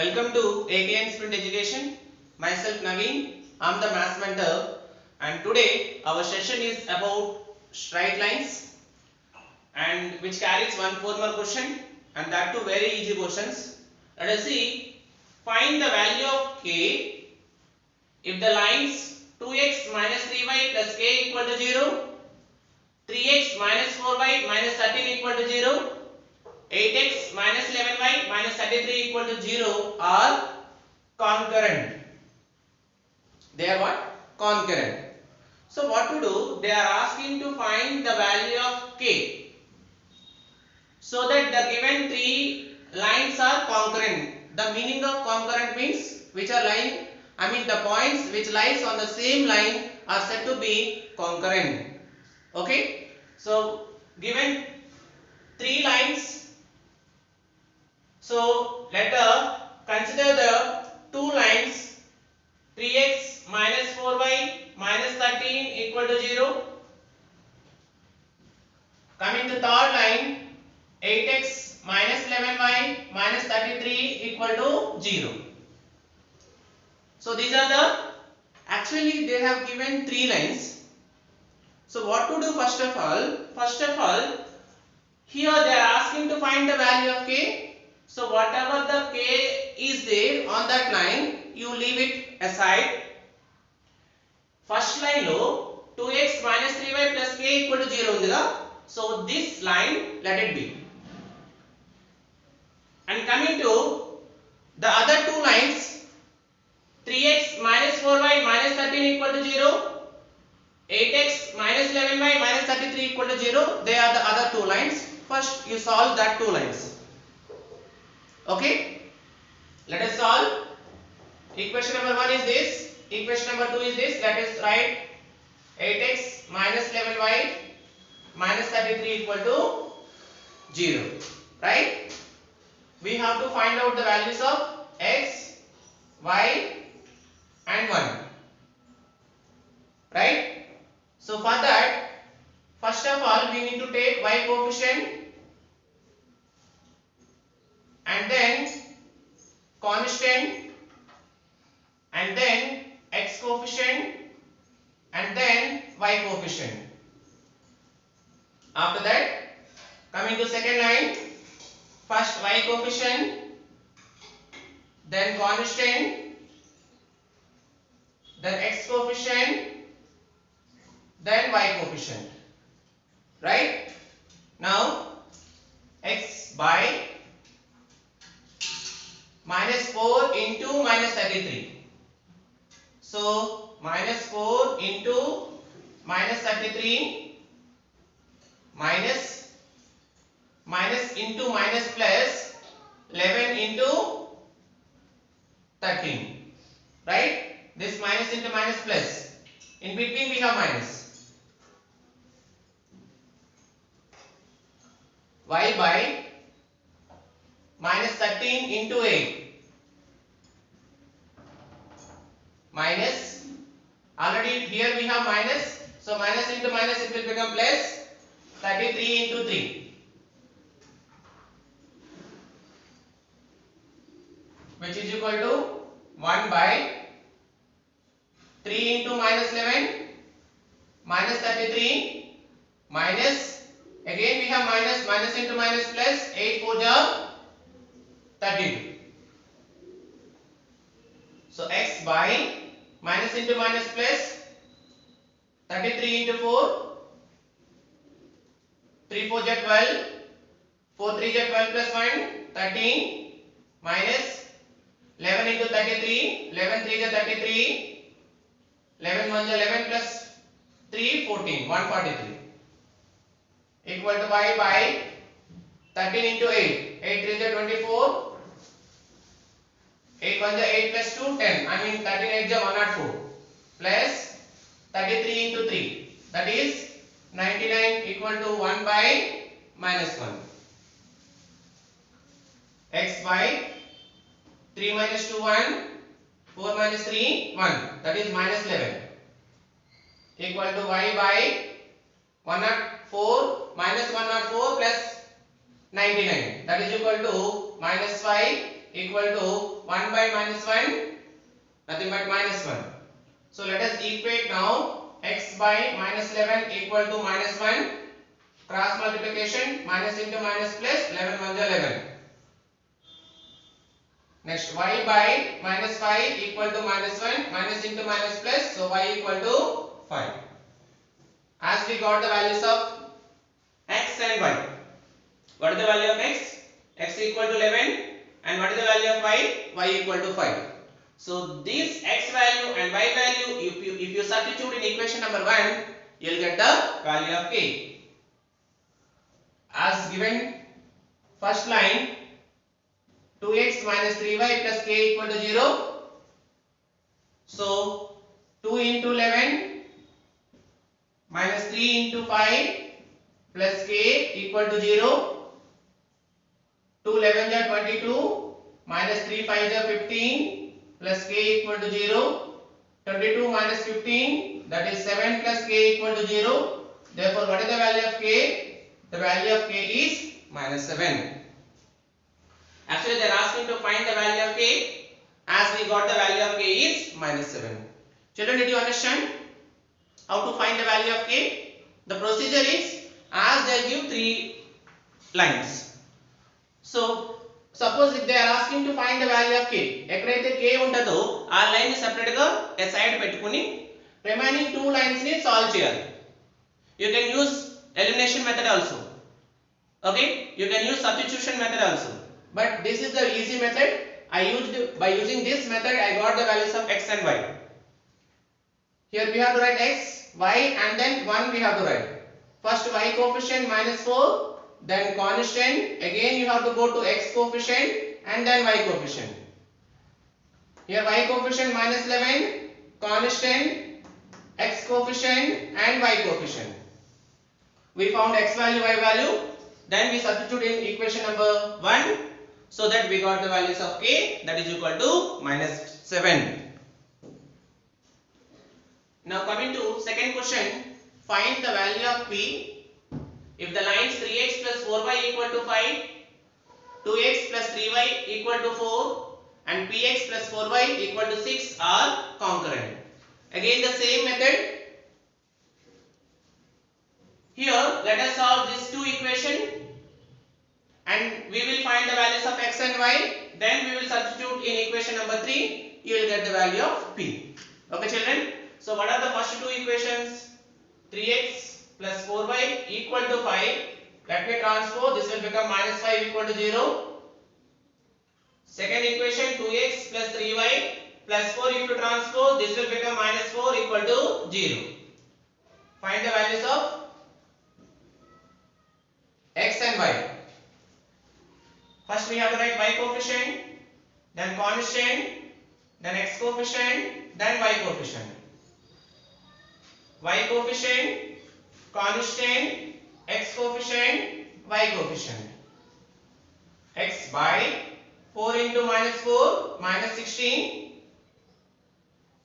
Welcome to AKN Sprint Education. Myself Naveen, I am the maths mentor, and today our session is about straight lines and which carries one 4-mark question, and that too very easy questions. Let us see. Find the value of k if the lines 2x minus 3y plus k equal to 0, 3x minus 4y minus 13 equal to 0, 8x minus 11y minus 33 equal to 0 are concurrent. They are what? Concurrent. So what to do? They are asking to find the value of k, so that the given three lines are concurrent. The meaning of concurrent means which are lying, the points which lies on the same line are said to be concurrent. Okay. So given three lines. So let us consider the two lines 3x minus 4y minus 13 equal to 0. Coming to third line 8x minus 11y minus 33 equal to 0. So these are the, actually they have given three lines. So what to do first of all? First of all, here they are asking to find the value of k. So whatever the k is there on that line, you leave it aside. First line lo 2x minus 3y plus k equal to 0 undi. So this line let it be. And coming to the other two lines 3x minus 4y minus 13 equal to 0, 8x minus 11y minus 33 equal to 0, they are the other two lines. First you solve that two lines. Okay, let us solve. Equation number 1 is this, equation number 2 is this. Let us write 8x minus 11y minus 33 equal to 0. Right? We have to find out the values of x, y and 1. Right? So for that, first of all we need to take y coefficient and then constant and then x coefficient and then y coefficient. After that, coming to second line, first y coefficient, then constant, then x coefficient, then y coefficient. Right? Now x by minus 4 into minus 33. So minus 4 into minus 33 minus into minus plus 11 into 13. Right? This minus into minus plus. In between we have minus. Y by minus 13 into 8 minus, already here we have minus, so minus into minus it will become plus 33 into 3, which is equal to 1 by 3 into minus 11 minus 33 minus, again we have minus into minus plus 8 4 ja 32. So x by minus into minus plus 33 into 4, 3 4 ja 12, 4 3 ja 12 plus 1 13 minus 11 into 33, 11 3 ja 33, 11 1 ja 11 plus 3 14, 143 equal to y by 13 into 8, 8 3 ja 24, 8 1 ja 8 plus 2 10, 13 8 ja 104 plus 33 into 3, that is 99 equal to 1 by minus 1. X by 3 minus 2 1, 4 minus 3 1, that is minus 11 equal to y by 104 minus 104 plus 99, that is equal to minus 5 equal to 1 by minus 1, nothing but minus 1. So let us equate now x by minus 11 equal to minus 1. Cross multiplication, minus into minus plus, 11 1 11. Next, y by minus 5 equal to minus 1, minus into minus plus, so y equal to 5. As we got the values of x and y. What is the value of x? X equal to 11, and what is the value of y? Y equal to 5. So this x value and y value, if you substitute in equation number 1, you will get the value of k. As given, first line, 2x minus 3y plus k equal to 0. So 2 into 11 minus 3 into 5 plus k equal to 0. 2 11 are 22 minus 3 5 are 15 plus k equal to 0. 22 minus 15, that is 7 plus k equal to 0. Therefore, what is the value of k? The value of k is minus 7. Actually, they are asking to find the value of k. As we got the value of k is minus 7. Children, did you understand how to find the value of k? The procedure is, as they give 3 lines. So, suppose if they are asking to find the value of k, ఎక్కడైతే k ఉంటదో ఆ line ని separate గా a side పెట్టుకొని remaining 2 lines ని solve చేయాలి. You can use elimination method also. Okay, you can use substitution method also. But this is the easy method. By using this method, I got the values of x and y. Here we have to write x, y, and then 1 we have to write. First y coefficient minus 4, then constant. Again you have to go to x coefficient and then y coefficient. Here y coefficient minus 11, constant, x coefficient and y coefficient. We found x value, y value. Then we substitute in equation number 1. So that we got the values of k, that is equal to minus 7. Now coming to second question, find the value of p if the lines 3x plus 4y equal to 5, 2x plus 3y equal to 4 and px plus 4y equal to 6 are concurrent. Again the same method. Here let us solve these two equations and we will find the values of x and y. Then we will substitute in equation number 3. You will get the value of p. Okay children. So what are the first two equations? 3x plus 4y equal to 5. Let me transpose. This will become minus 5 equal to 0. Second equation 2x plus 3y plus 4 into transpose. This will become minus 4 equal to 0. Find the values of x and y. First we have to write y coefficient, then constant, then x coefficient, then y coefficient. Y coefficient, constant, x coefficient, y coefficient. X by 4 into minus 4, minus 16.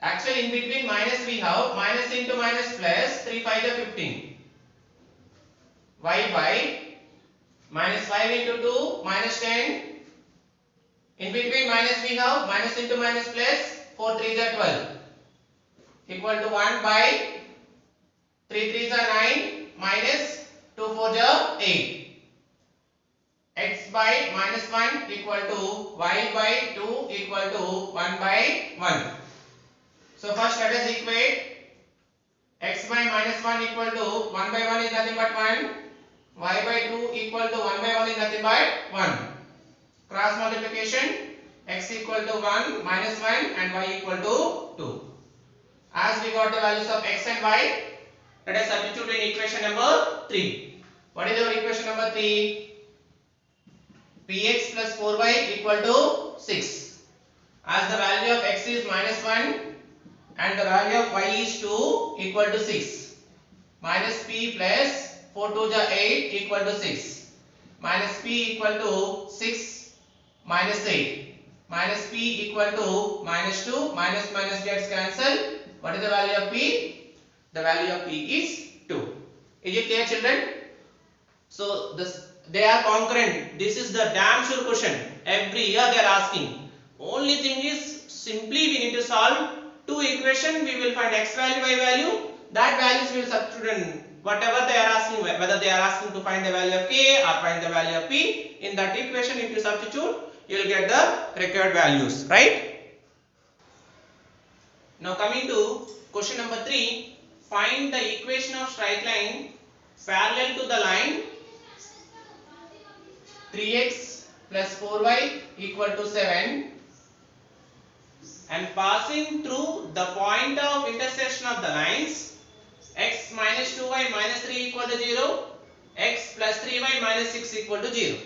Actually in between minus we have minus into minus plus, 3 5 are 15. Y by minus 5 into 2, minus 10. In between minus we have minus into minus plus, 4 3s are 12. Equal to 1 by 3 3s are 9, minus 2 4s are 8. X by minus 1 equal to y by 2 equal to 1 by 1. So first let us equate. X by minus 1 equal to 1 by 1 is nothing but 1. Y by 2 equal to 1 by 1 is nothing but 1. Cross multiplication, x equal to 1 minus 1 and y equal to 2. As we got the values of x and y, let us substitute in equation number 3. What is our equation number 3? Px plus 4y equal to 6. As the value of x is minus 1 and the value of y is 2 equal to 6. Minus p plus 4 2 is 8 equal to 6. Minus p equal to 6 minus 8. Minus p equal to minus 2. Minus minus gets cancelled. What is the value of p? The value of p is 2. Is it clear children? So this they are concurrent. This is the damn sure question. Every year they are asking. Only thing is simply we need to solve two equation. We will find x value, y value. That values we will substitute in whatever they are asking, whether they are asking to find the value of k or find the value of p. In that equation, if you substitute, you will get the required values, right? Now coming to question number 3, find the equation of straight line parallel to the line 3x plus 4y equal to 7 and passing through the point of intersection of the lines x minus 2y minus 3 equal to 0, x plus 3y minus 6 equal to 0.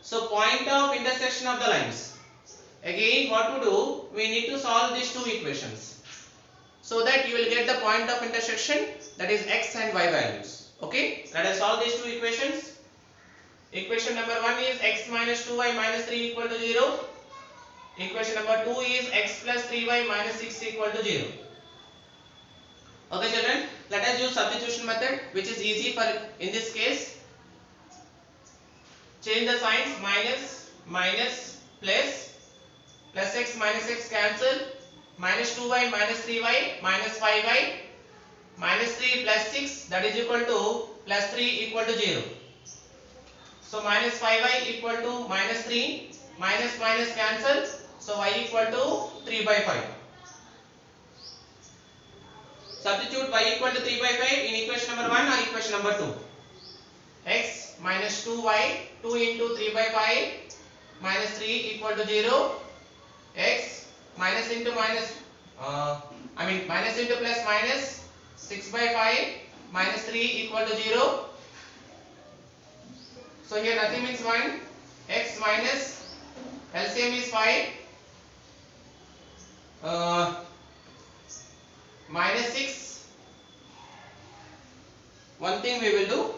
So point of intersection of the lines. Again what to do? We need to solve these two equations so that you will get the point of intersection, that is x and y values. Okay, let us solve these two equations. Equation number 1 is x minus 2y minus 3 equal to 0. Equation number 2 is x plus 3y minus 6 equal to 0. Okay children, let us use substitution method, which is easy for in this case. Change the signs, minus plus x minus x cancel, minus 2y minus 3y minus 5y minus 3 plus 6, that is equal to plus 3 equal to 0. So minus 5y equal to minus 3, minus cancel, so y equal to 3 by 5. Substitute y equal to 3 by 5 in equation number 1 or equation number 2. X minus 2y, 2 into 3 by 5 minus 3 equal to 0. X minus into minus, minus into plus minus 6 by 5 minus 3 equal to 0. So here nothing means 1. X minus LCM is 5. Minus 6. One thing we will do.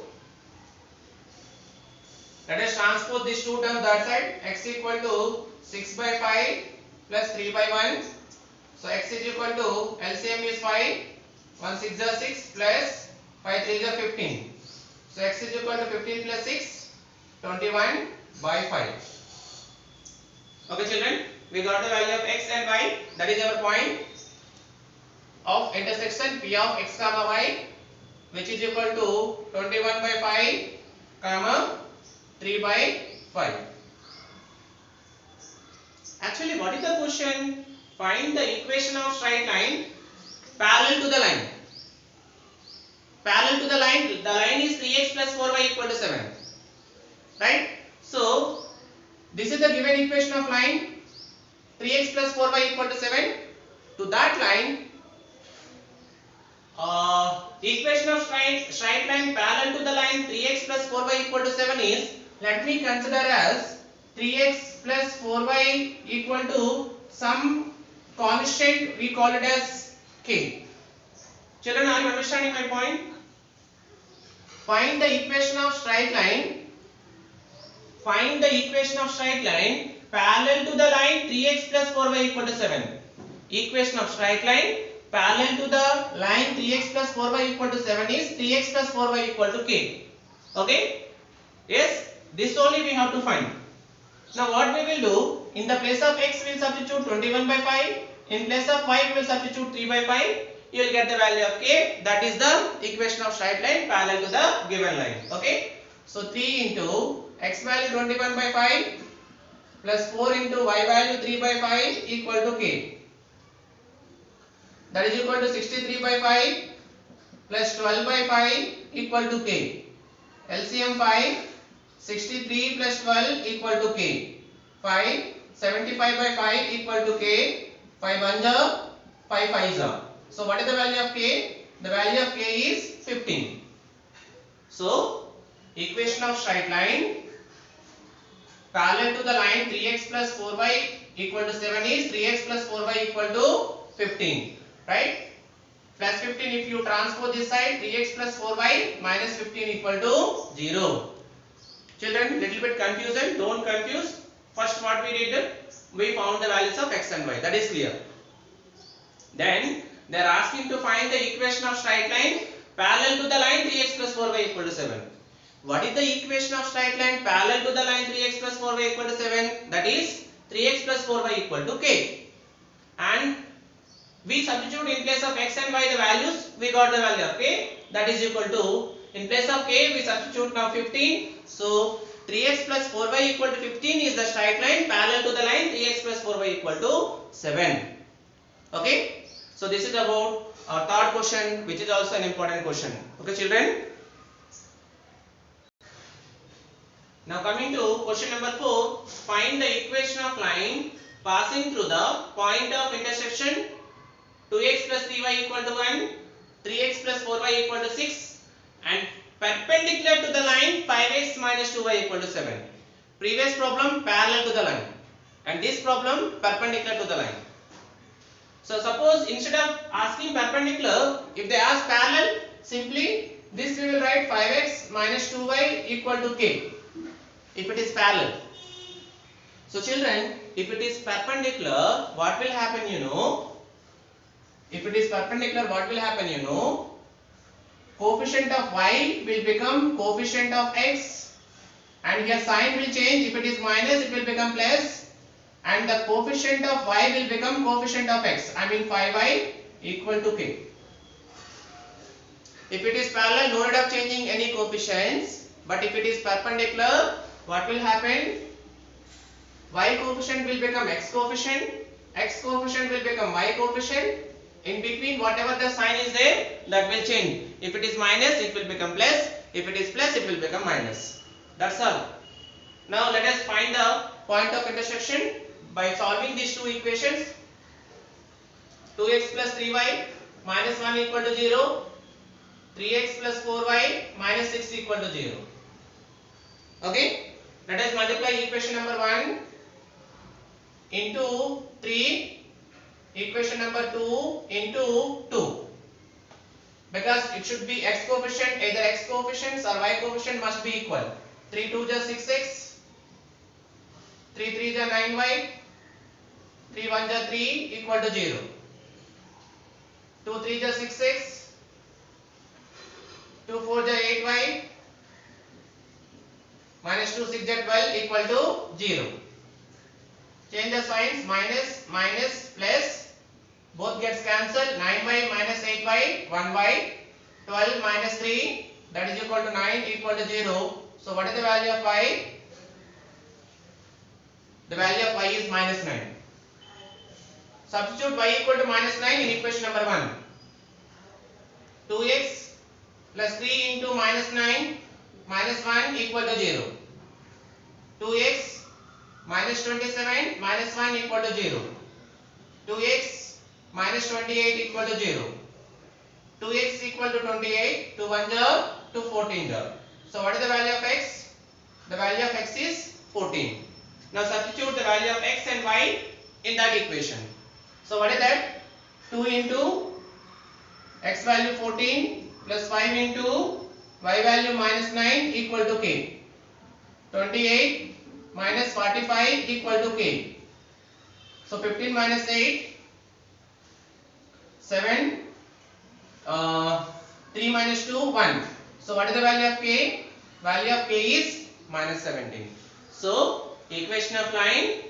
Let us transpose these two terms that side. X equal to 6 by 5 plus 3 by 1. So x is equal to LCM is 5. 1 6 is 6 plus 5 3 is 15. So x is equal to 15 plus 6. 21 by 5. Okay children, we got the value of x and y, that is our point of intersection P of x comma y, which is equal to 21 by 5 comma 3 by 5. Actually what is the question? Find the equation of straight line parallel to the line. Parallel to the line is 3x plus 4y equal to 7. Right? So this is the given equation of line 3x plus 4y equal to 7. To that line, equation of straight line parallel to the line 3x plus 4y equal to 7 is, let me consider as 3x plus 4y equal to some constant, we call it as k. Children, are you understanding my point? Find the equation of straight line. Find the equation of straight line parallel to the line 3x plus 4y equal to 7. Equation of straight line parallel to the line 3x plus 4y equal to 7 is 3x plus 4y equal to k. Okay? Yes? This only we have to find. Now what we will do, in the place of x we will substitute 21 by 5. In place of y we will substitute 3 by 5. You will get the value of k. That is the equation of straight line parallel to the given line. Okay? So 3 into x value 21 by 5 plus 4 into y value 3 by 5 equal to k. That is equal to 63 by 5 plus 12 by 5 equal to k. LCM 5, 63 plus 12 equal to k. 5, 75 by 5 equal to k. 5 1 5 5. So what is the value of k? The value of k is 15. So equation of straight line parallel to the line 3x plus 4y equal to 7 is 3x plus 4y equal to 15. Right? Plus 15, if you transpose this side, 3x plus 4y minus 15 equal to 0. Children, little bit confusion, don't confuse. First what we did, we found the values of x and y, that is clear. Then they are asking to find the equation of straight line parallel to the line 3x plus 4y equal to 7. What is the equation of straight line parallel to the line 3x plus 4y equal to 7? That is 3x plus 4y equal to k. And we substitute in place of x and y the values, we got the value of k, that is equal to, in place of k we substitute now 15. So 3x plus 4y equal to 15 is the straight line parallel to the line 3x plus 4y equal to 7. Okay. So this is about our third question, which is also an important question. Okay children. Now coming to question number 4, find the equation of line passing through the point of intersection 2x plus 3y equal to 1, 3x plus 4y equal to 6 and perpendicular to the line 5x minus 2y equal to 7. Previous problem parallel to the line and this problem perpendicular to the line. So suppose instead of asking perpendicular, if they ask parallel, simply this we will write 5x minus 2y equal to k if it is parallel. So children, if it is perpendicular, what will happen you know? If it is perpendicular, what will happen you know? Coefficient of y will become coefficient of x and here sign will change. If it is minus, it will become plus and the coefficient of y will become coefficient of x. I mean 5y equal to k. If it is parallel, no need of changing any coefficients, but if it is perpendicular, what will happen? Y coefficient will become x coefficient will become y coefficient. In between whatever the sign is there, that will change. If it is minus, it will become plus. If it is plus, it will become minus. That's all. Now let us find the point of intersection by solving these two equations. 2x plus 3y minus 1 equal to 0. 3x plus 4y minus 6 equal to 0. Okay. Let us multiply equation number 1 into 3. Equation number 2 into 2, because it should be x coefficient, either x coefficients or y coefficient must be equal. 3 2 is 6x, 3 3 is 9y, 3 1 is 3 equal to 0. 2 3 is 6x, 2 4 is 8y, minus 2 6 is 12 equal to 0. Change the signs, minus minus plus. Both gets cancelled. 9y minus 8y, 1y, 12 minus 3, that is equal to 9 equal to 0. So what is the value of y? The value of y is minus 9. Substitute y equal to minus 9 in equation number 1. 2x plus 3 into minus 9 minus 1 equal to 0. 2x minus 27 minus 1 equal to 0. 2x minus 28 equal to 0. 2x equal to 28, 2 1 to 14. So what is the value of x? The value of x is 14. Now substitute the value of x and y in that equation. So what is that? 2 into x value 14 plus 5 into y value minus 9 equal to k. 28 minus 45 equal to k. So 15 minus 8, 7, 3 minus 2, 1. So what is the value of k? Value of k is minus 17. So equation of line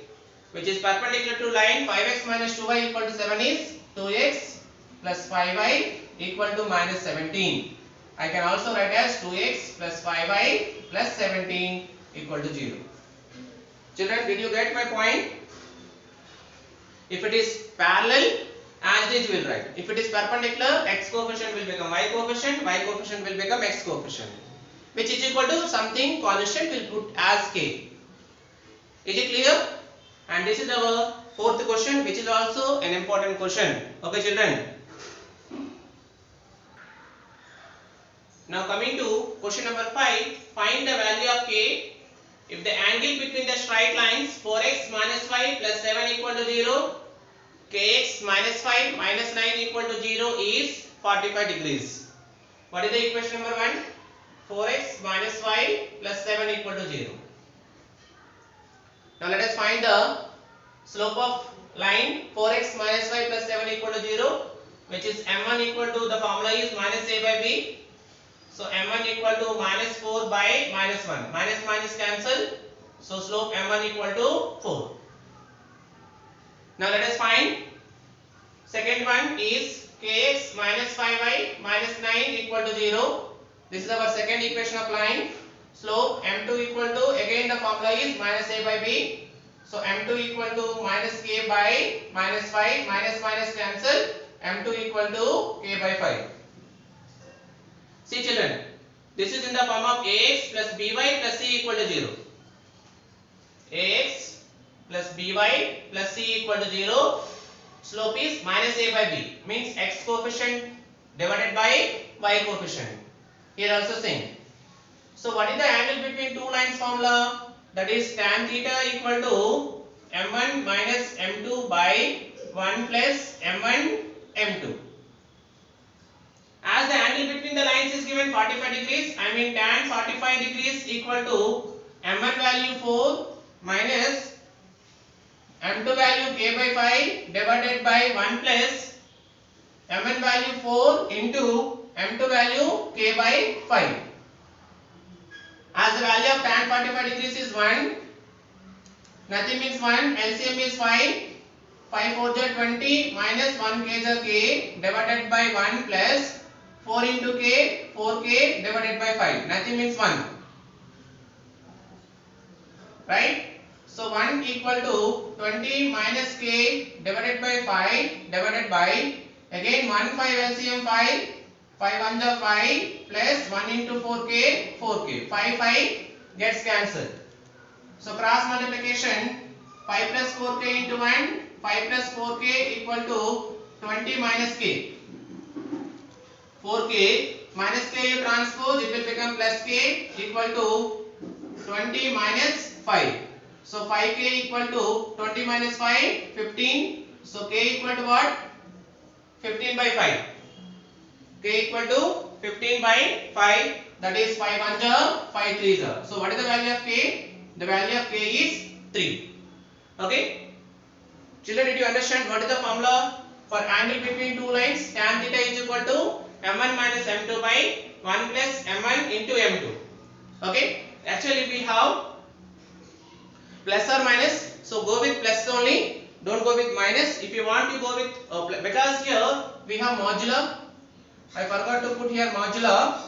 which is perpendicular to line 5x minus 2y equal to 7 is 2x plus 5y equal to minus 17. I can also write as 2x plus 5y plus 17 equal to 0. Children, did you get my point? If it is parallel, as this we will write. If it is perpendicular, x coefficient will become y coefficient will become x coefficient, which is equal to something constant will put as k. Is it clear? And this is our fourth question, which is also an important question. Okay children. Now coming to question number 5, find the value of k if the angle between the straight lines 4x minus 5 plus 7 equal to 0, kx minus 5 minus 9 equal to 0 is 45 degrees. What is the equation number 1? 4x minus 5 plus 7 equal to 0. Now let us find the slope of line 4x minus 5 plus 7 equal to 0, which is m1 equal to, the formula is minus a by b. So m1 equal to minus 4 by minus 1. Minus minus cancel. So slope m1 equal to 4. Now let us find second one is kx minus 5y minus 9 equal to 0. This is our second equation of line. Slope m2 equal to, again the formula is minus a by b. So m2 equal to minus k by minus 5, minus minus cancel, m2 equal to k by 5. See children, this is in the form of ax plus by plus c equal to 0. Ax plus by plus c equal to 0. Slope is minus a by b, means x coefficient divided by y coefficient. Here also same. So what is the angle between two lines formula? That is tan theta equal to m1 minus m2 by 1 plus m1 m2. As the angle between the lines is given 45 degrees, I mean tan 45 degrees equal to m1 value 4 minus m2 value k by 5 divided by 1 plus m1 value 4 into m2 value k by 5. As the value of tan 45 degrees is 1, nothing means 1, LCM is 5, 5 4 is 20 minus 1 k is k divided by 1 plus 4 into k, 4k divided by 5, nothing means 1. Right? So 1 equal to 20 minus k divided by 5 divided by, again 1 5 LCM 5, 5 1 is 5 plus 1 into 4k, 4k, 5 5 gets cancelled. So cross multiplication, 5 plus 4k into 1, 5 plus 4k equal to 20 minus k. 4k minus k you transpose, it will become plus k equal to 20 minus 5. So 5k equal to 20 minus 5, 15. So k equal to what? 15 by 5. K equal to 15 by 5, that is 5 1 5 3. So what is the value of k? The value of k is 3. Okay. Children, did you understand what is the formula for angle between two lines? Tan theta is equal to m1 minus m2 by 1 plus m1 into m2. Okay. Actually we have plus or minus, so go with plus only, don't go with minus. If you want to go with because here we have modular. I forgot to put here modular.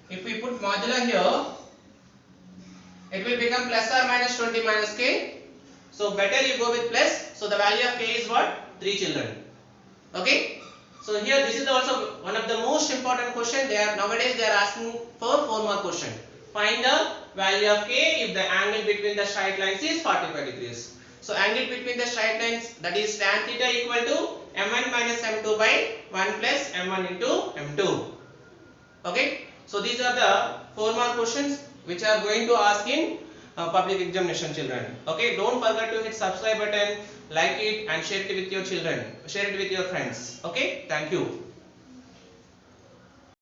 If we put modular here, it will become plus or minus 20 minus k. So better you go with plus. So the value of k is what? 3 children. Okay. So here this is also one of the most important question. Nowadays they are asking for 4 more question. Find the value of k if the angle between the straight lines is 45 degrees. So angle between the straight lines, that is tan theta equal to m1 minus m2 by 1 plus m1 into m2. Okay. So these are the 4 more questions which are going to ask in public examination, children. Okay. Don't forget to hit subscribe button, like it and share it with your children. Share it with your friends. Okay. Thank you.